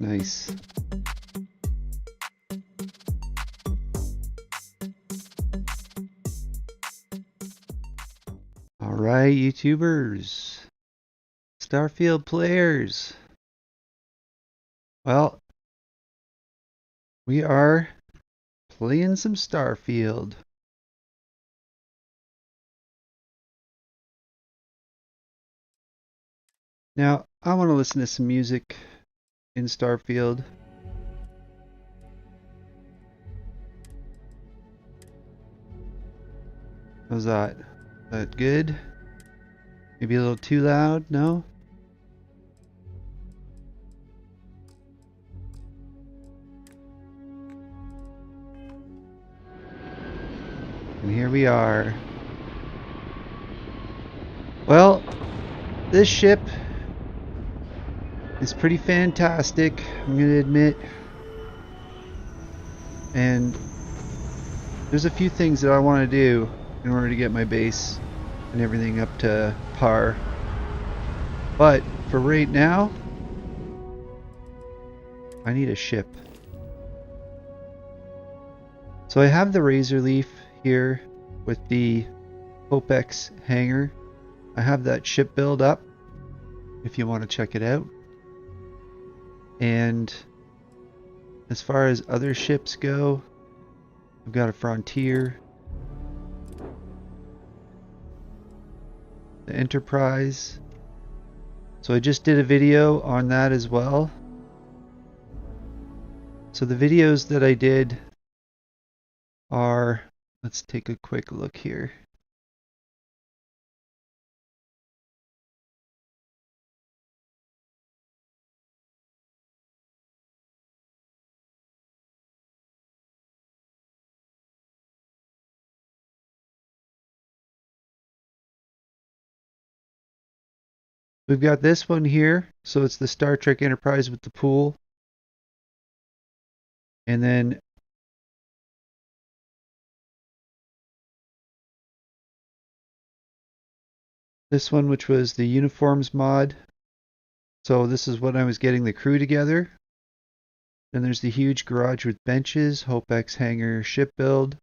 Nice. All right, YouTubers, Starfield players. Well, we are playing some Starfield. Now, I want to listen to some music in Starfield. How's that? That good? Maybe a little too loud? No? And here we are. Well, this ship is pretty fantastic, I'm going to admit. And there's a few things that I want to do in order to get my base and everything up to par. But for right now, I need a ship. So I have the Razor Leaf here with the Hopex hangar. I have that ship build up if you want to check it out. And as far as other ships go, I've got a Frontier, the Enterprise. So I just did a video on that as well. So the videos that I did are, let's take a quick look here. We've got this one here, so it's the Star Trek Enterprise with the pool. And then this one, which was the uniforms mod. So this is when I was getting the crew together. Then there's the huge garage with benches, Hopex hangar ship build.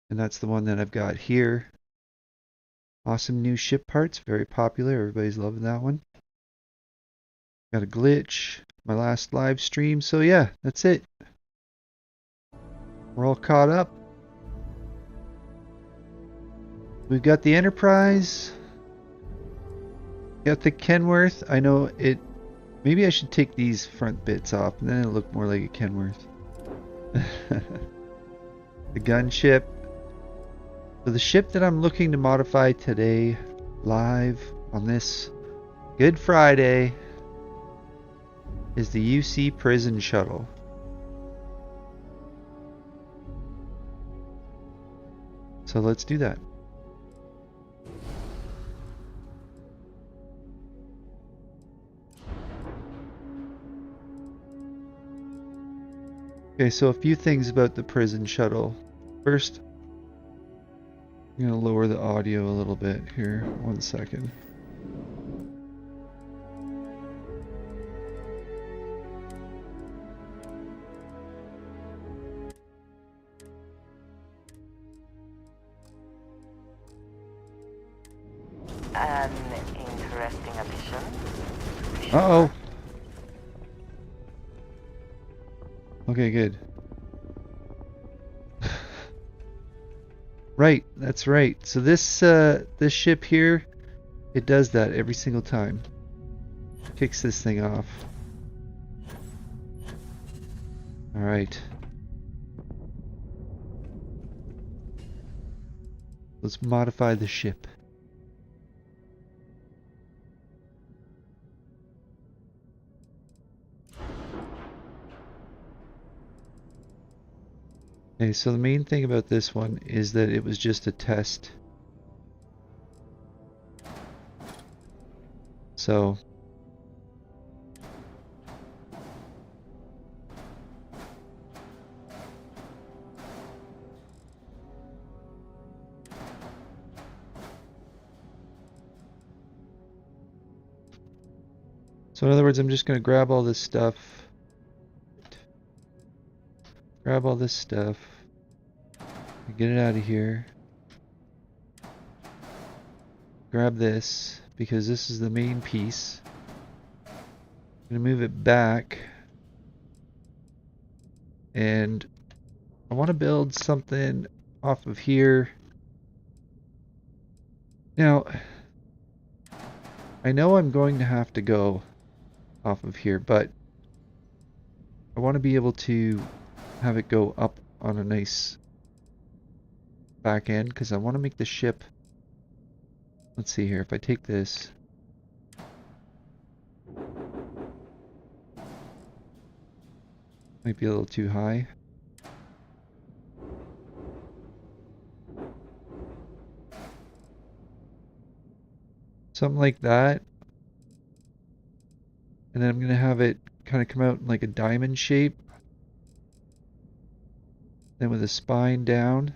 And that's the one that I've got here. Awesome new ship parts, very popular. Everybody's loving that one. Got a glitch, my last live stream. So yeah, that's it. We're all caught up. We've got the Enterprise. Got the Kenworth. I know it. Maybe I should take these front bits off and then it'll look more like a Kenworth. The gunship. So the ship that I'm looking to modify today, live on this Good Friday, is the UC Prison Shuttle. So let's do that. Okay, so a few things about the prison shuttle. First, I'm going to lower the audio a little bit here. 1 second. An interesting addition. Uh-oh. Okay, good. Right, that's right. So this ship here, it does that every single time. Kicks this thing off. All right. Let's modify the ship. Okay, so the main thing about this one is that it was just a test. So in other words, I'm just going to grab all this stuff Grab all this stuff. Get it out of here. Grab this, because this is the main piece. I'm gonna move it back. And I want to build something off of here. Now, I know I'm going to have to go off of here, but I want to be able to have it go up on a nice back end, because I want to make the ship. Let's see here, if I take this. Might be a little too high. Something like that. And then I'm going to have it kind of come out in like a diamond shape. Then with a spine down.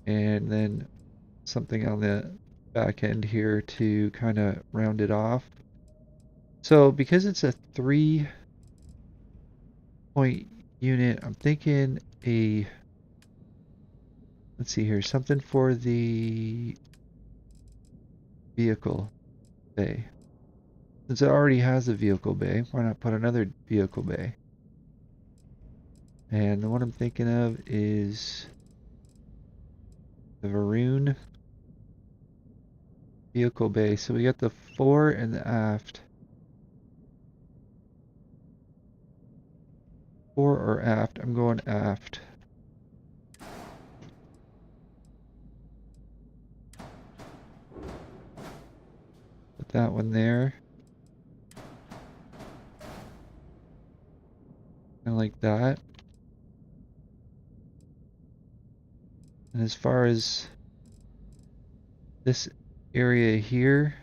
And then something on the back end here to kind of round it off. So because it's a 3-point unit, I'm thinking a, let's see here, something for the vehicle bay. Since it already has a vehicle bay, why not put another vehicle bay? And the one I'm thinking of is the Varun vehicle bay. So we got the fore and the aft. Fore or aft? I'm going aft. Put that one there. Kind of like that. And as far as this area here,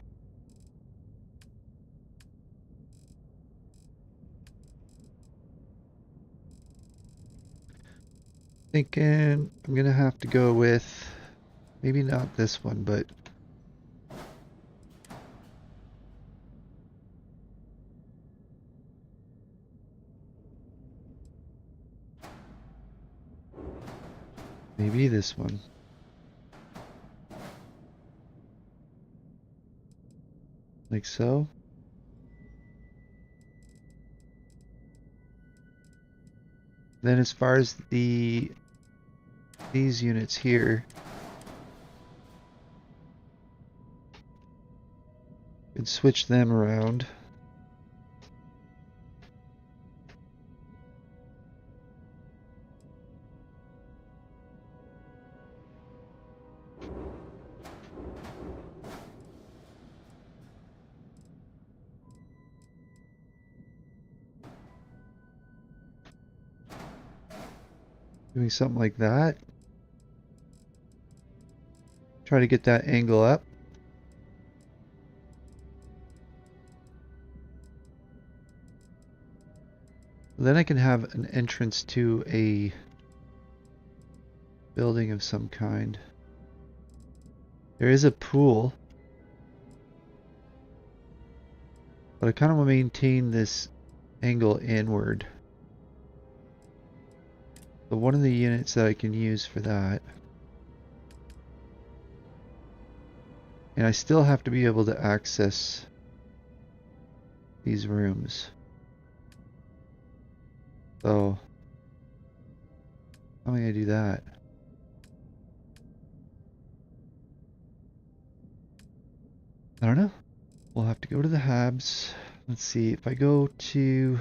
thinking I'm gonna have to go with maybe not this one, but maybe this one. Like so. Then as far as these units here, could switch them around. Doing something like that. Try to get that angle up. Then I can have an entrance to a building of some kind. There is a pool, but I kind of want to maintain this angle inward. So one of the units that I can use for that. And I still have to be able to access these rooms. So, how am I going to do that? I don't know. We'll have to go to the Habs. Let's see, if I go to...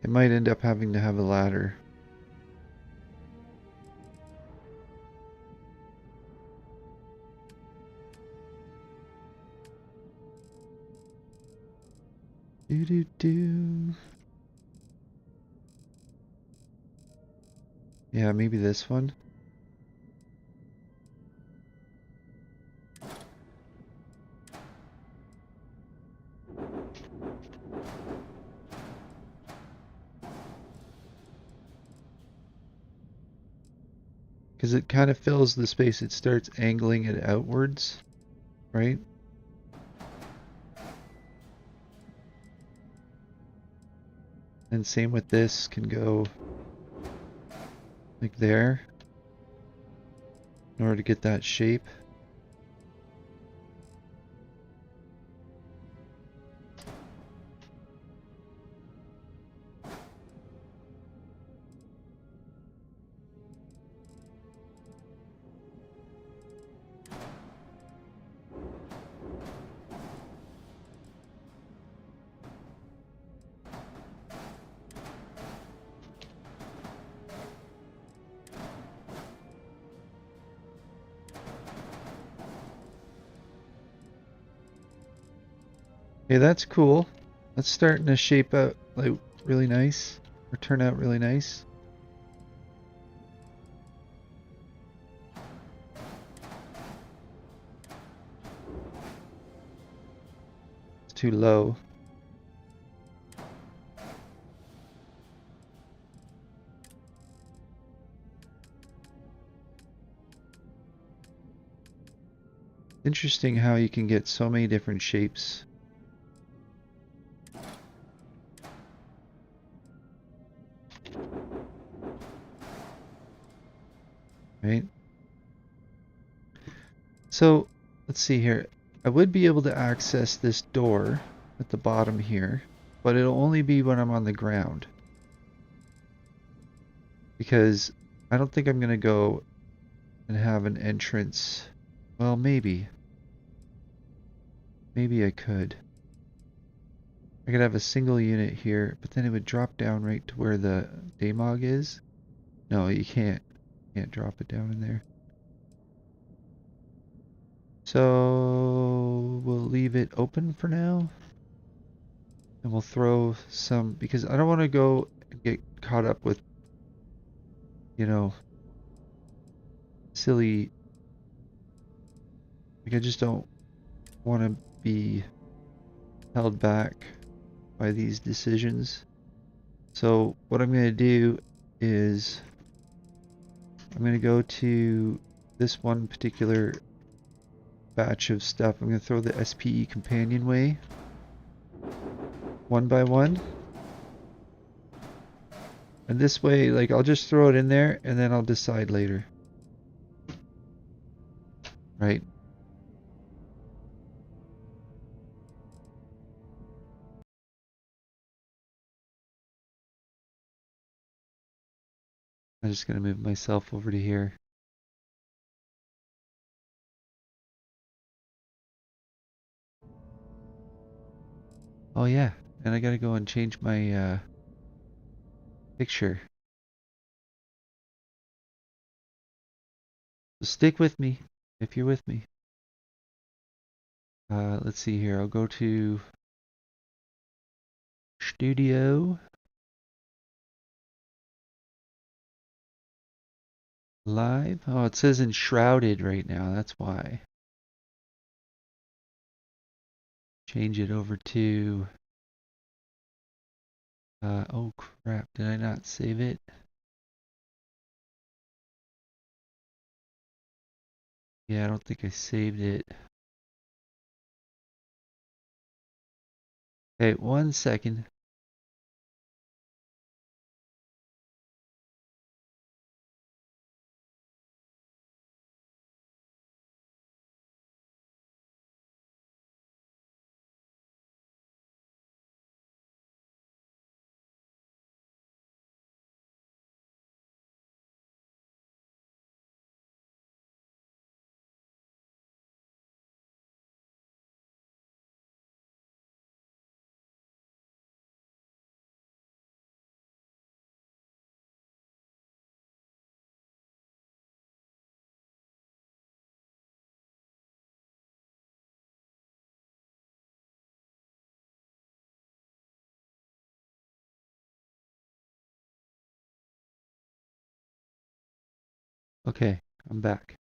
It might end up having to have a ladder. Do. Yeah, maybe this one. Because it kind of fills the space. It starts angling it outwards, right? And same with this, can go like there in order to get that shape. Okay, that's cool. That's starting to shape out like really nice, or turn out really nice. It's too low. Interesting how you can get so many different shapes. Right? So, let's see here. I would be able to access this door at the bottom here, but it'll only be when I'm on the ground. Because I don't think I'm going to go and have an entrance. Well, maybe. Maybe I could. I could have a single unit here, but then it would drop down right to where the Daemog is. No, you can't. You can't drop it down in there. So we'll leave it open for now. And we'll throw some, because I don't want to go and get caught up with, you know, silly, like I just don't want to be held back by these decisions. So what I'm going to do is I'm going to go to this one particular batch of stuff. I'm going to throw the SPE companionway one by one. And this way, like, I'll just throw it in there and then I'll decide later. Right? I'm just going to move myself over to here. Oh yeah, and I gotta go and change my picture. So stick with me if you're with me. Let's see here. I'll go to Studio, Live. Oh, it says enshrouded right now. That's why. Change it over to. Oh crap! Did I not save it? Yeah, I don't think I saved it. Hey, 1 second. Okay, I'm back.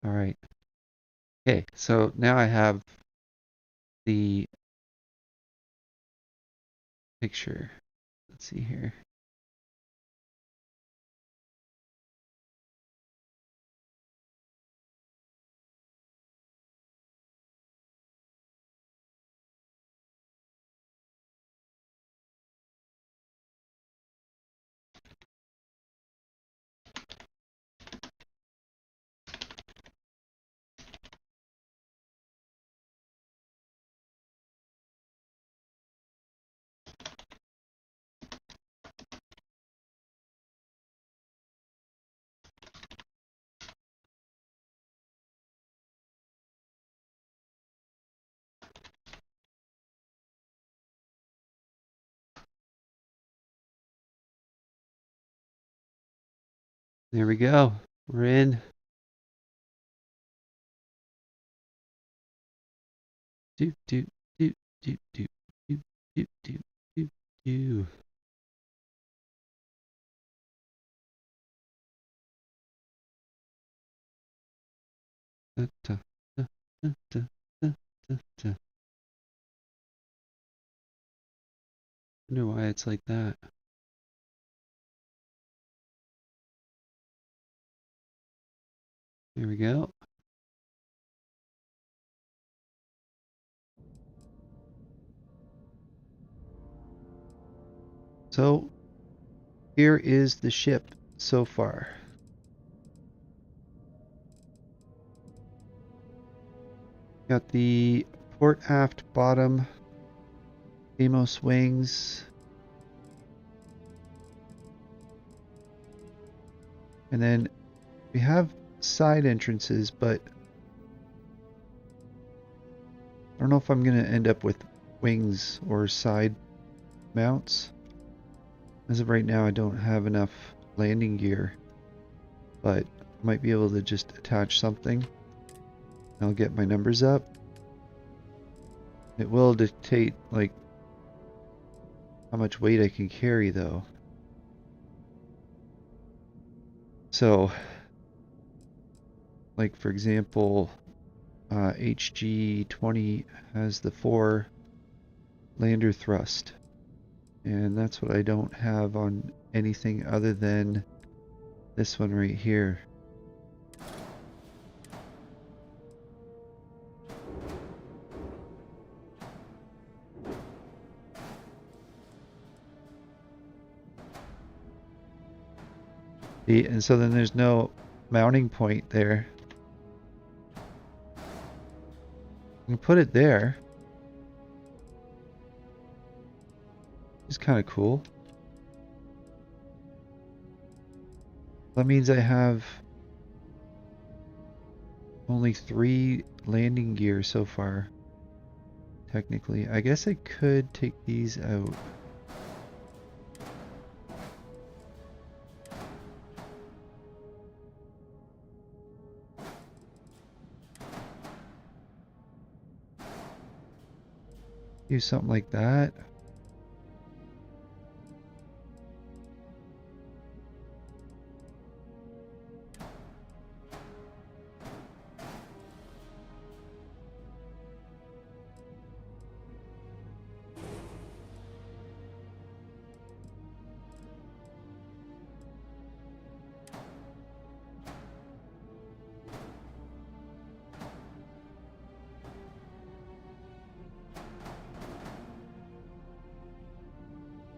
All right. Okay, so now I have the picture. Let's see here. There we go. We're in. Do do do do do do do do do do. Da, da, da, da, da, da, da, da. Wonder why it's like that. There we go. So here is the ship so far. Got the port aft bottom Deimos wings, and then we have side entrances, but I don't know if I'm gonna end up with wings or side mounts. As of right now, I don't have enough landing gear, but I might be able to just attach something. I'll get my numbers up. It will dictate like how much weight I can carry though. So, like for example, HG20 has the 4 lander thrust, and that's what I don't have on anything other than this one right here. See, and so then there's no mounting point there. I can put it there. It's kind of cool. That means I have only 3 landing gear so far. Technically, I guess I could take these out. Do something like that.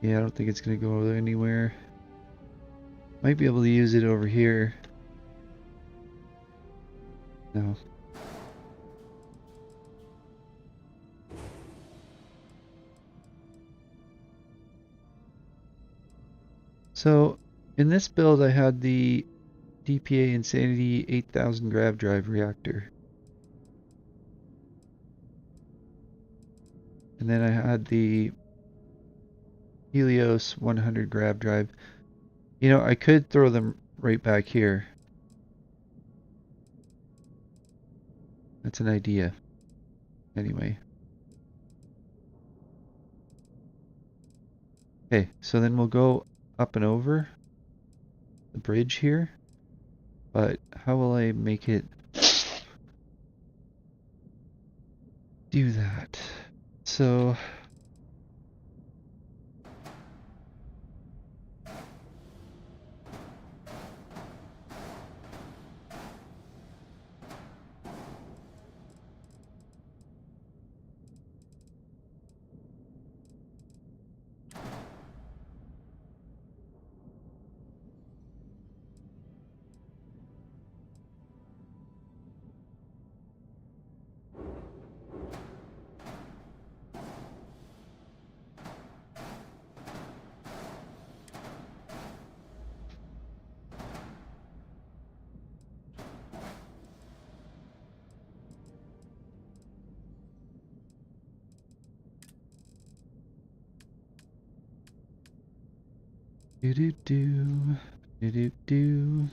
Yeah, I don't think it's gonna go anywhere. Might be able to use it over here. No. So, in this build I had the DPA Insanity 8000 grav drive reactor. And then I had the Helios 100 grav drive. You know, I could throw them right back here. That's an idea. Anyway. Okay, so then we'll go up and over the bridge here. But how will I make it do that? So do do do Do do do.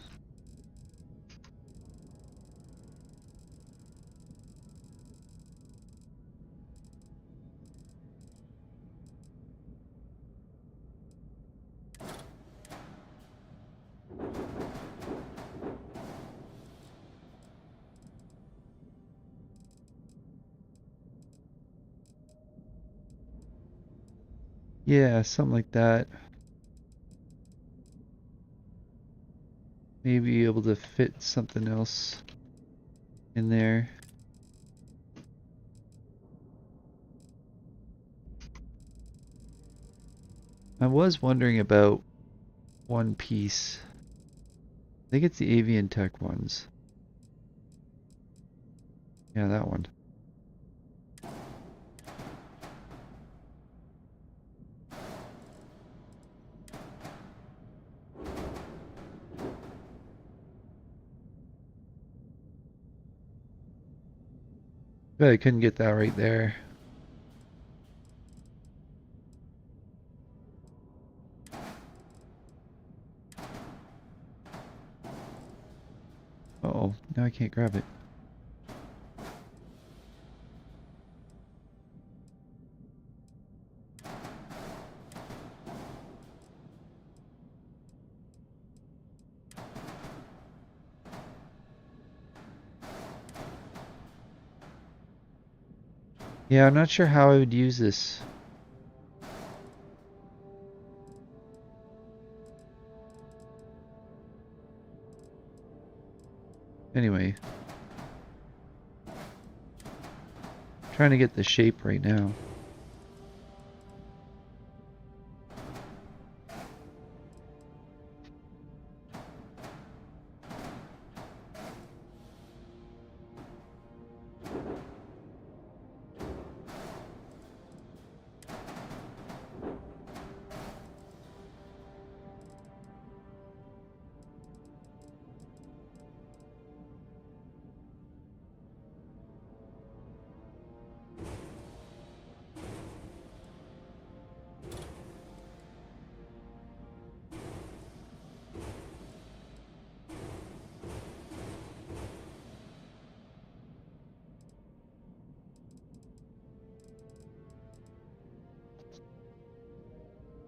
Yeah, something like that. Maybe able to fit something else in there. I was wondering about one piece. I think it's the avian tech ones. Yeah, that one. But I couldn't get that right there. Uh-oh, now I can't grab it. Yeah, I'm not sure how I would use this. Anyway, trying to get the shape right now.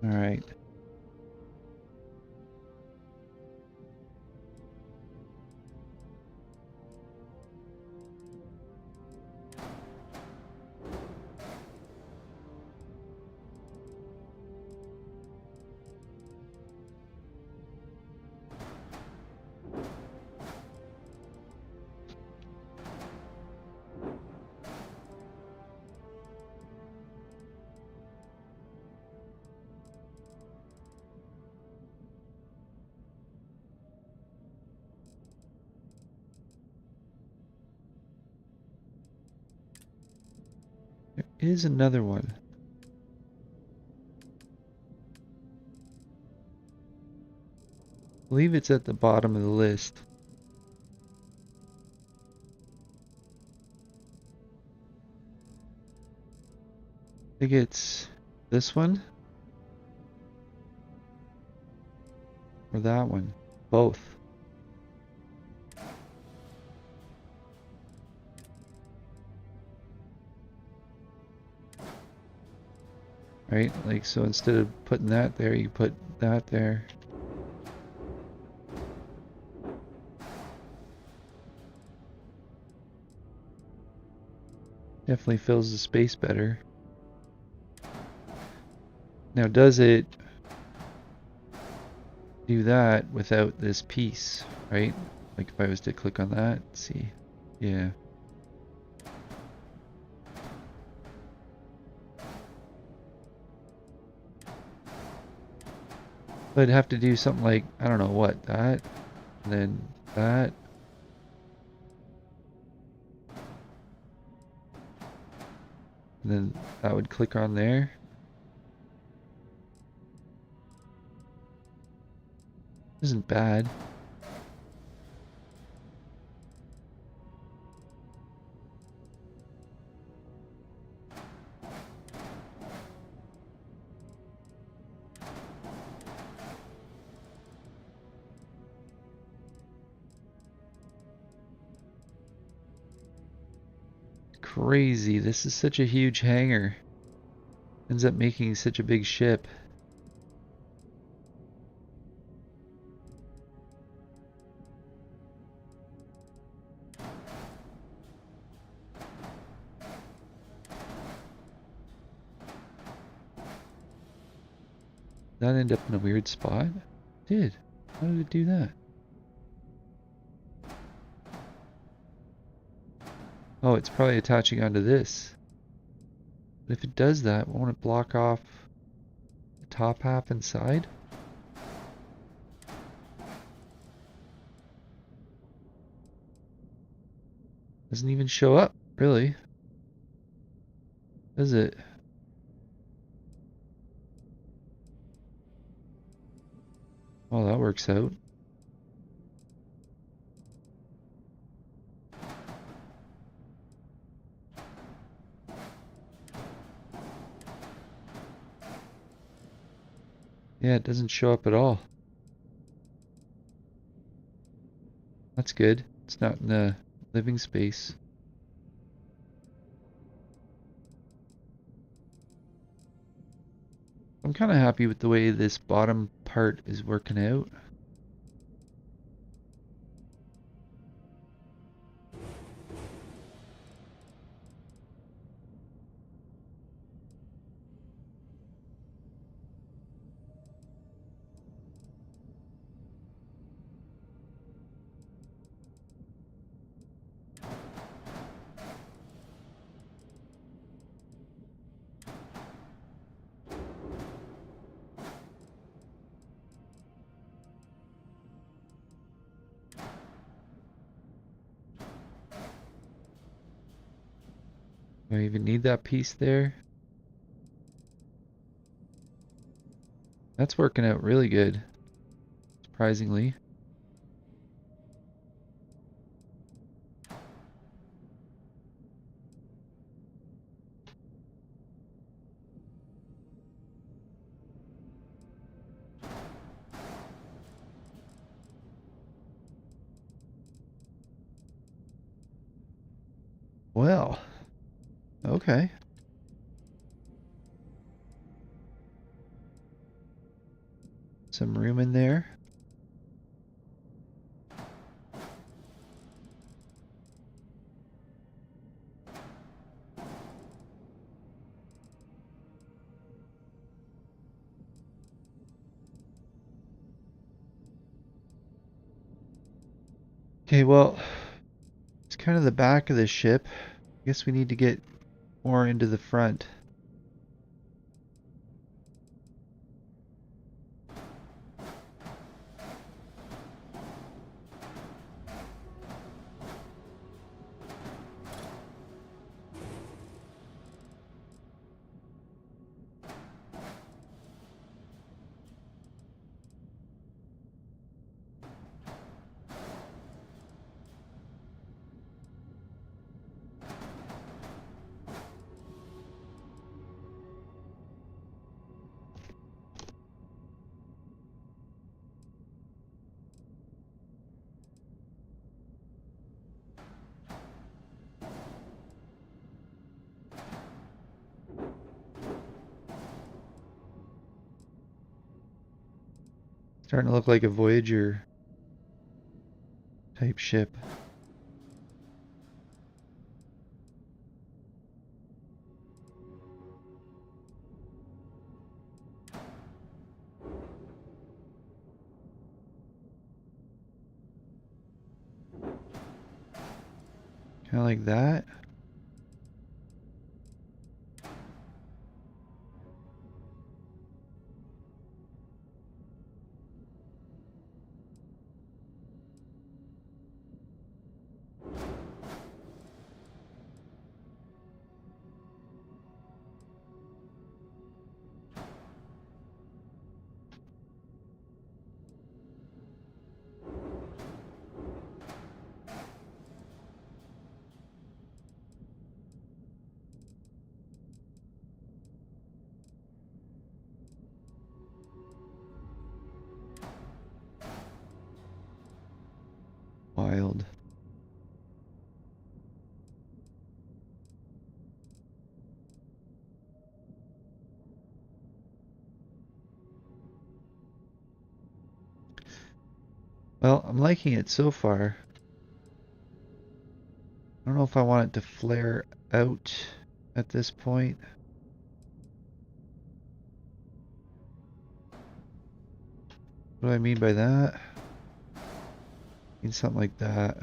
All right. There is another one. I believe it's at the bottom of the list. I think it's this one or that one. Both. Right? Like, so instead of putting that there, you put that there. Definitely fills the space better. Now, does it do that without this piece, right? Like if I was to click on that, see. Yeah. But I'd have to do something like, I don't know what, that, and then that. And then that would click on there. Isn't bad. crazy. This is such a huge hangar. Ends up making such a big ship. That end up in a weird spot? It did. How did it do that? Oh, it's probably attaching onto this. But if it does that, won't it block off the top half and side? Doesn't even show up, really. Does it? Well, that works out. Yeah, it doesn't show up at all. That's good. It's not in the living space. I'm kind of happy with the way this bottom part is working out. Do I even need that piece there? That's working out really good, surprisingly. Well, okay. Some room in there. Okay, well, it's kind of the back of the ship. I guess we need to get more into the front. Starting to look like a Voyager type ship. Kind of like that. Well, I'm liking it so far. I don't know if I want it to flare out at this point. What do I mean by that? I mean something like that.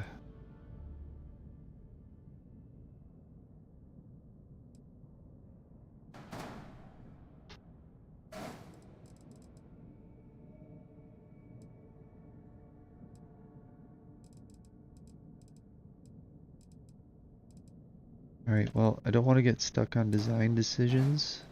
Alright, well, I don't want to get stuck on design decisions.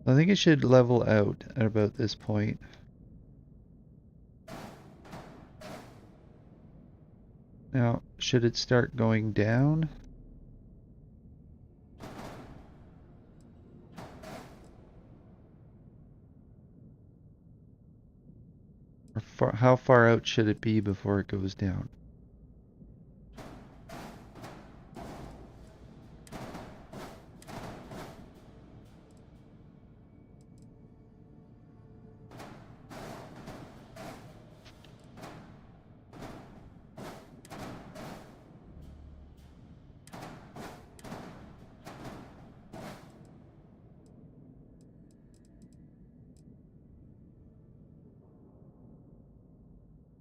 I think it should level out at about this point. Now, should it start going down? Or how far out should it be before it goes down?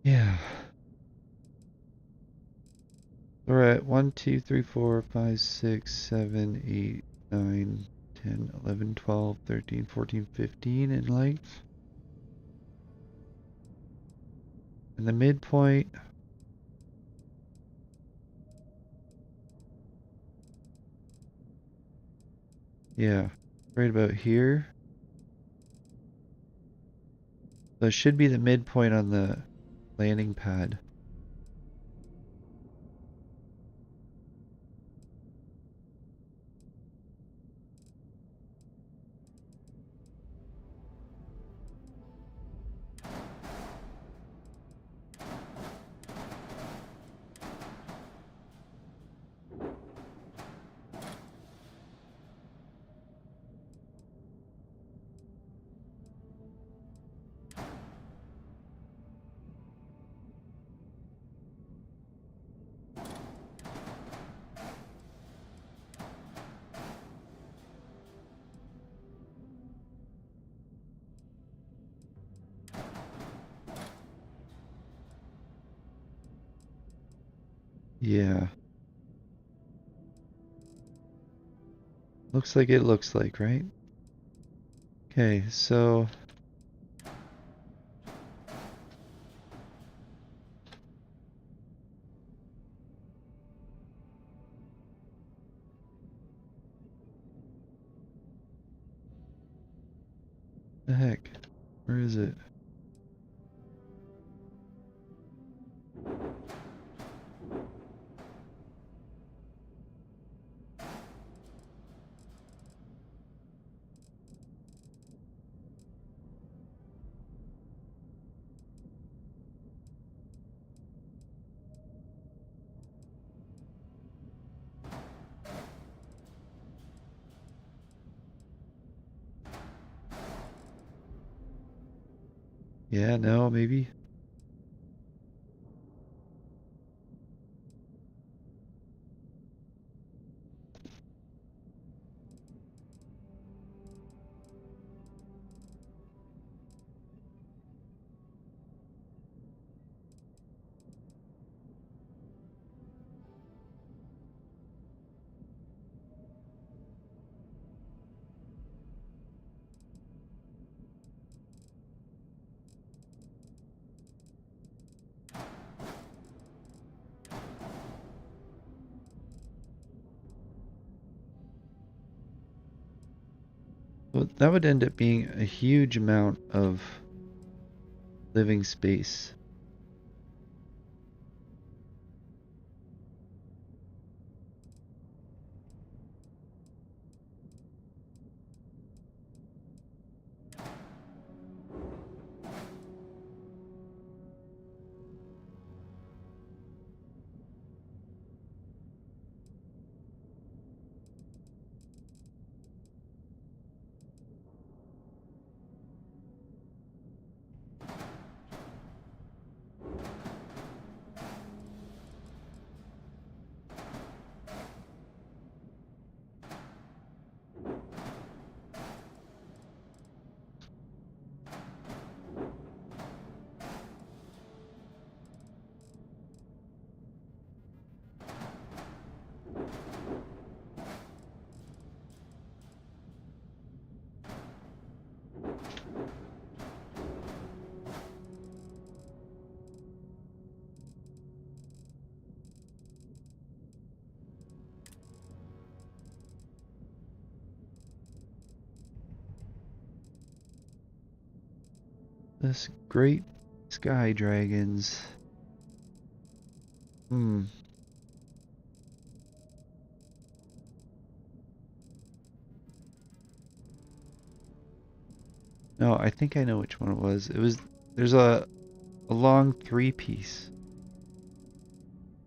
Yeah. We're at 1, 2, 3, 4, 5, 6, 7, 8, 9, 10, 11, 12, 13, 14, 15 in length. And the midpoint. Yeah, right about here. So it should be the midpoint on the landing pad. Yeah. Looks like it looks like, right? Okay, so the heck? Where is it? Yeah, no, maybe. Well, that would end up being a huge amount of living space. Great sky dragons. Hmm. No, I think I know which one it was. There's a long three-piece.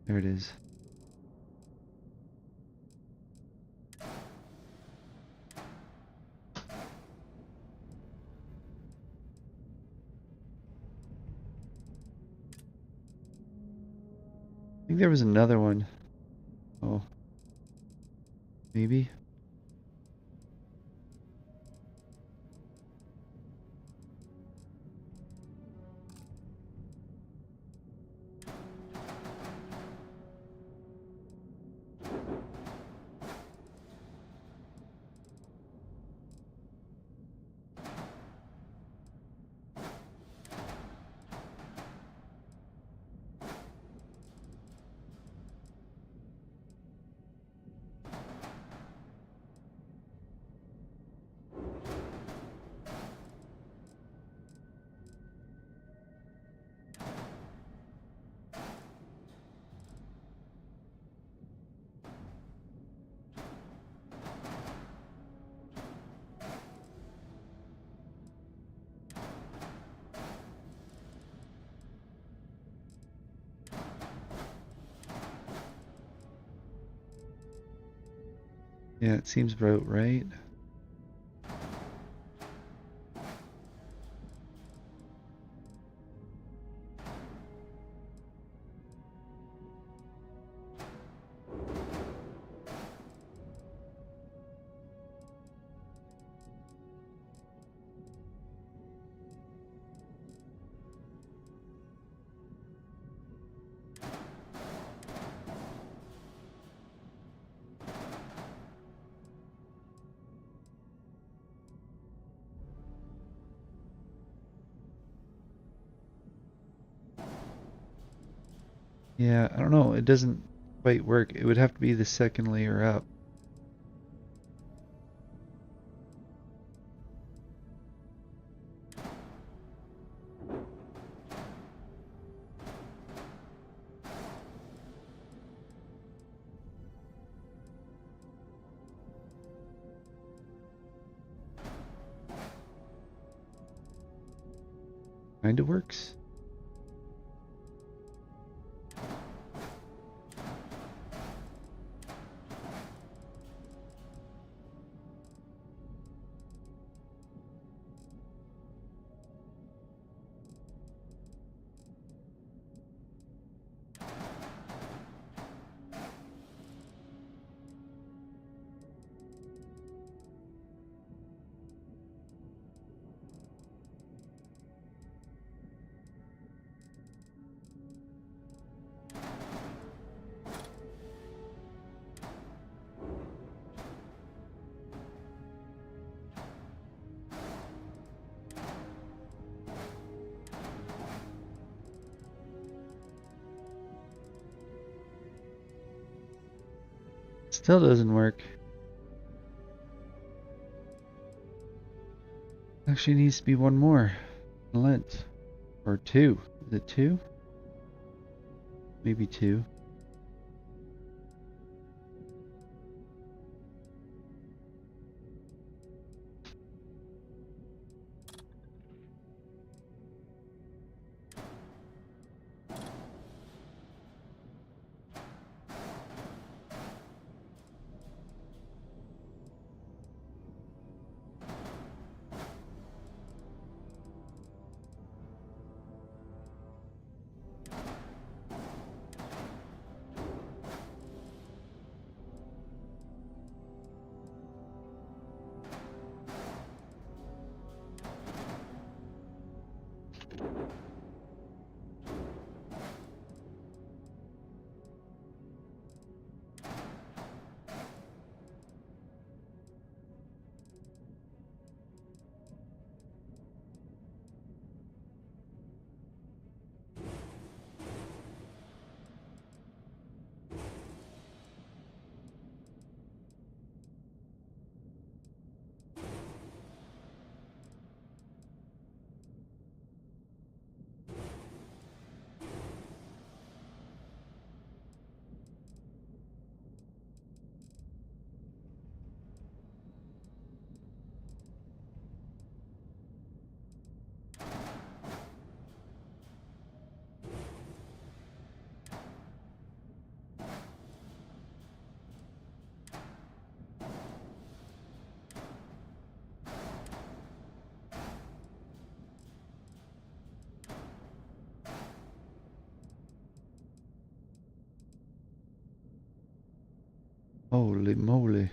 There it is. I think there was another one. Oh, maybe. Yeah, it seems about right. Yeah, I don't know. It doesn't quite work. It would have to be the second layer up. Kinda works. Still doesn't work. Actually needs to be one more. Lent. Or two. Is it two? Maybe two. Holy moly.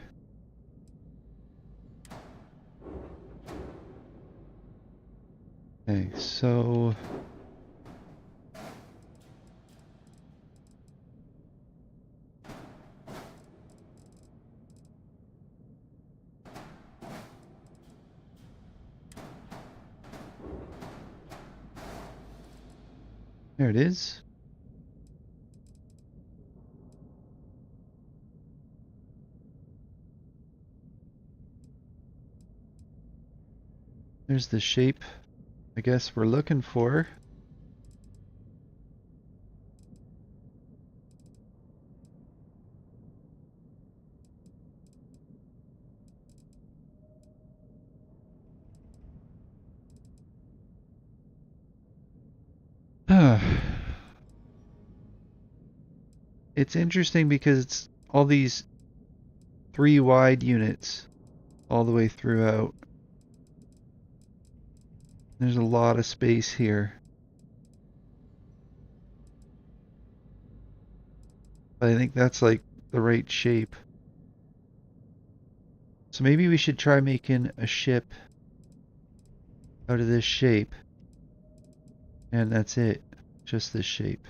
Okay, so there it is. There's the shape I guess we're looking for. It's interesting because it's all these 3 wide units all the way throughout. There's a lot of space here. But I think that's like the right shape. So maybe we should try making a ship out of this shape. And that's it. Just this shape.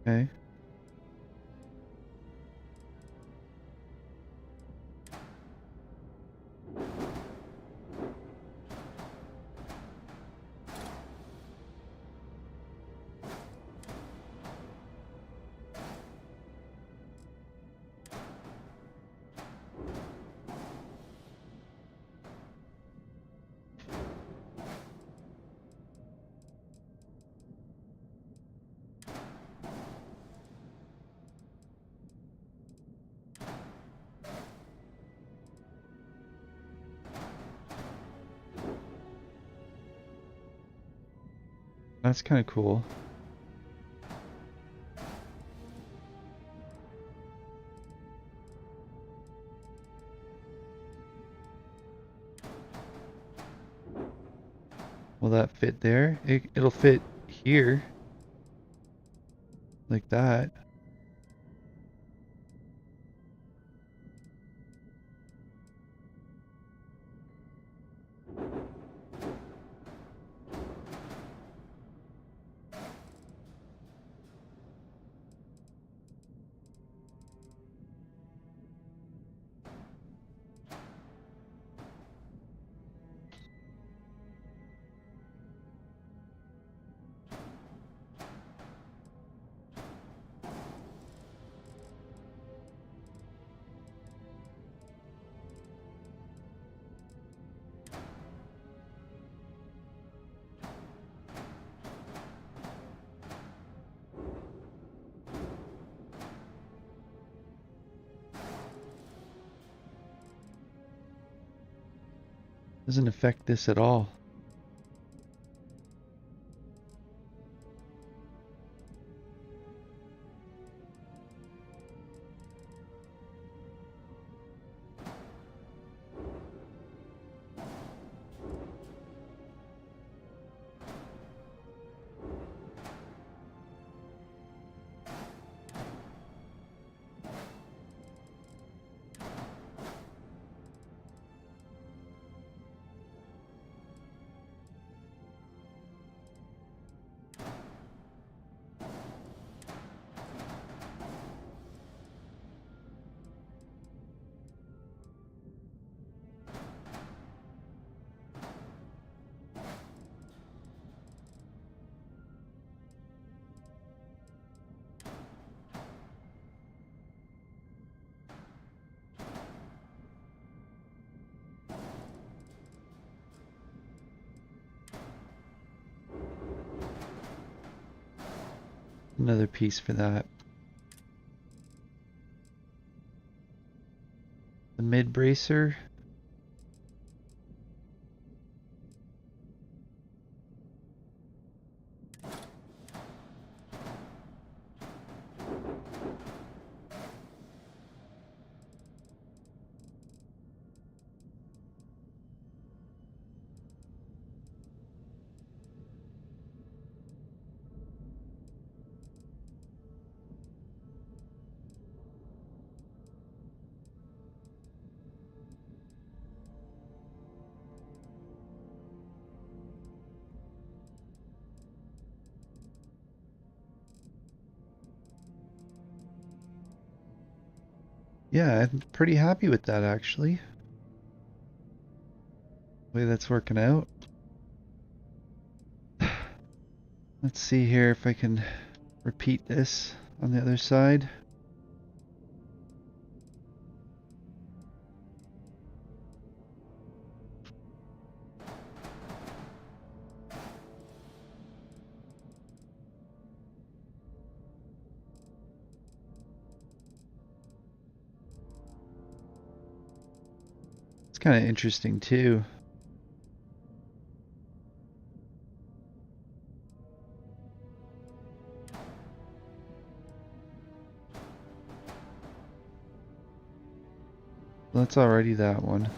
Okay. That's kind of cool. Will that fit there? It'll fit here. Like that. Doesn't affect this at all. Another piece for that. The mid bracer. Yeah, I'm pretty happy with that actually. The way that's working out. Let's see here if I can repeat this on the other side. It's kind of interesting too. That's already that one.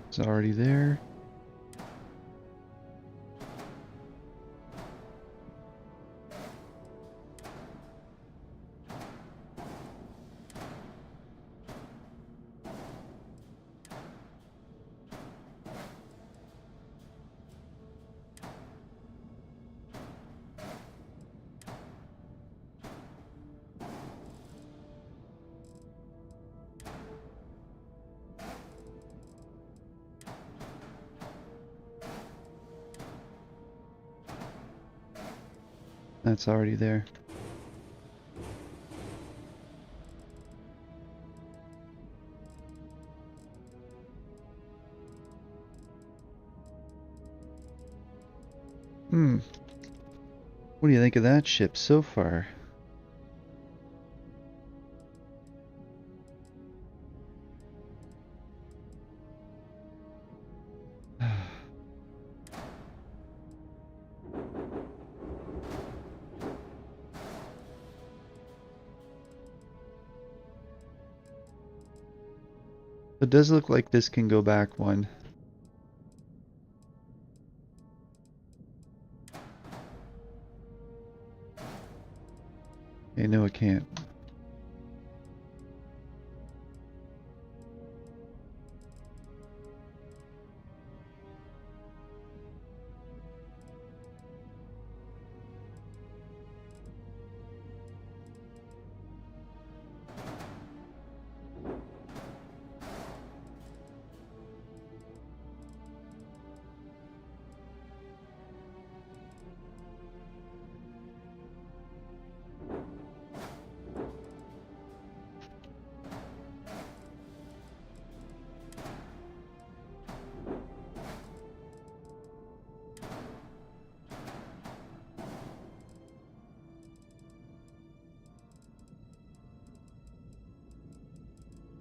It's already there. That's already there. What do you think of that ship so far? It does look like this can go back one. Okay, no it can't.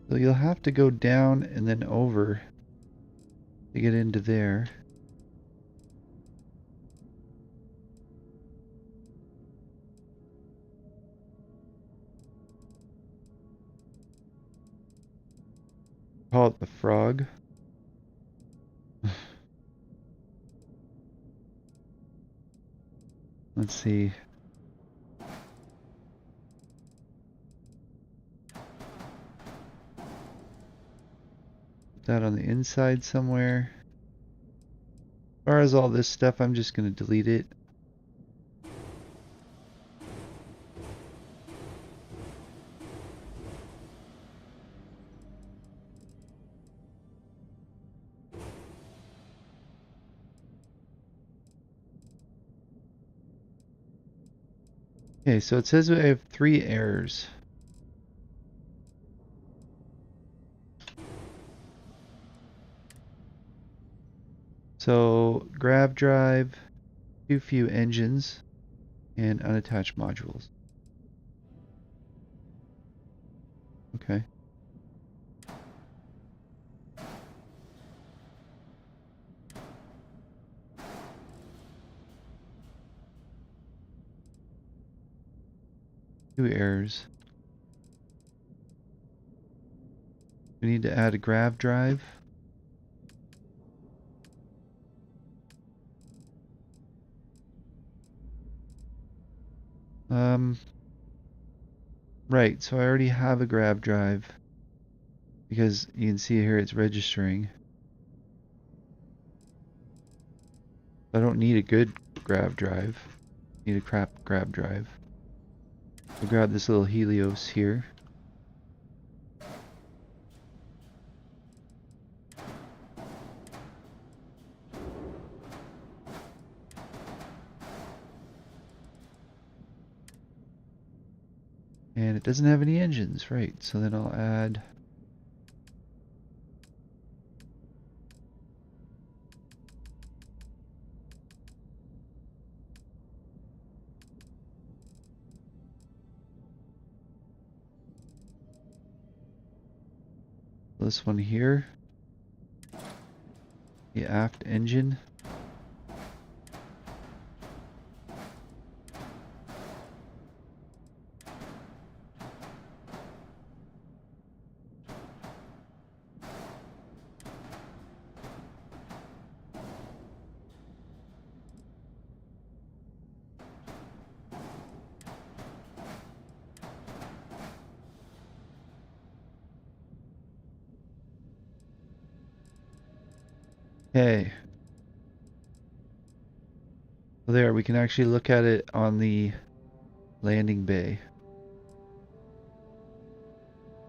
So you'll have to go down and then over to get into there. Call it the frog. Let's see. Put that on the inside somewhere. As far as all this stuff, I'm just going to delete it. Okay, so it says we have 3 errors. So, grab drive, too few engines, and unattached modules. Okay. Two errors. We need to add a grab drive. Right, so I already have a grab drive because you can see here it's registering. I don't need a good grab drive. I need a crap grab drive. We'll grab this little Helios here. And it doesn't have any engines, right? So then I'll add this one here, the aft engine. Okay. So there, we can actually look at it on the landing bay.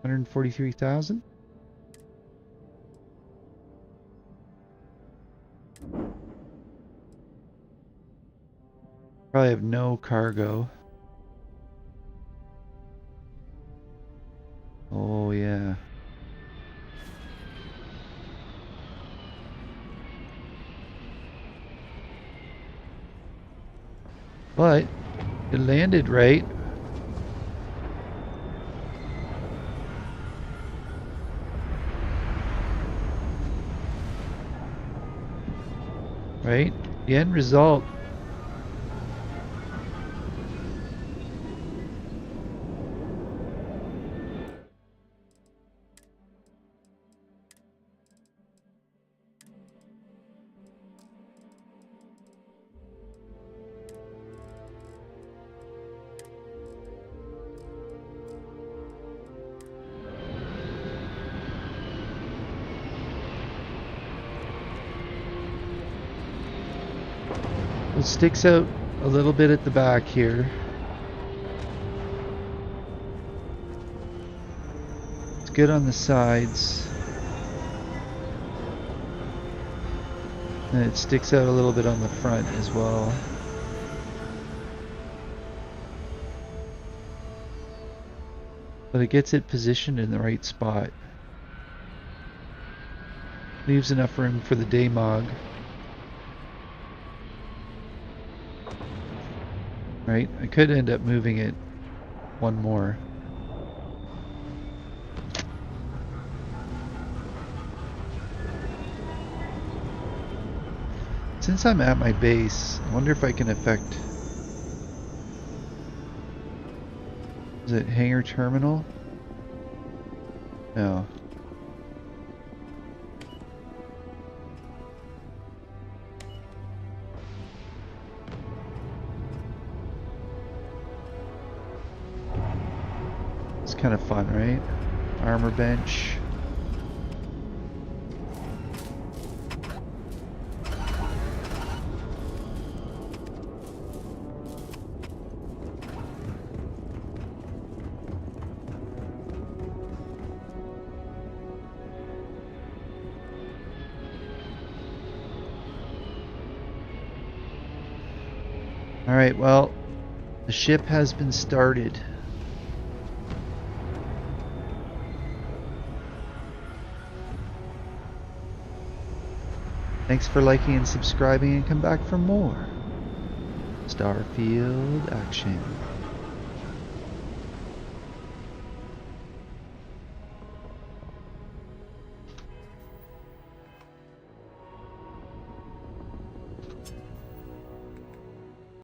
143,000? Probably have no cargo. Oh yeah. But it landed right. Right? The end result. It sticks out a little bit at the back here. It's good on the sides. And it sticks out a little bit on the front as well. But it gets it positioned in the right spot. Leaves enough room for the Daymog. Right? I could end up moving it one more. Since I'm at my base, I wonder if I can affect... Is it hangar terminal? No. It's kind of fun, right? Armor bench. Alright, well, The ship has been started. Thanks for liking and subscribing, and come back for more Starfield action.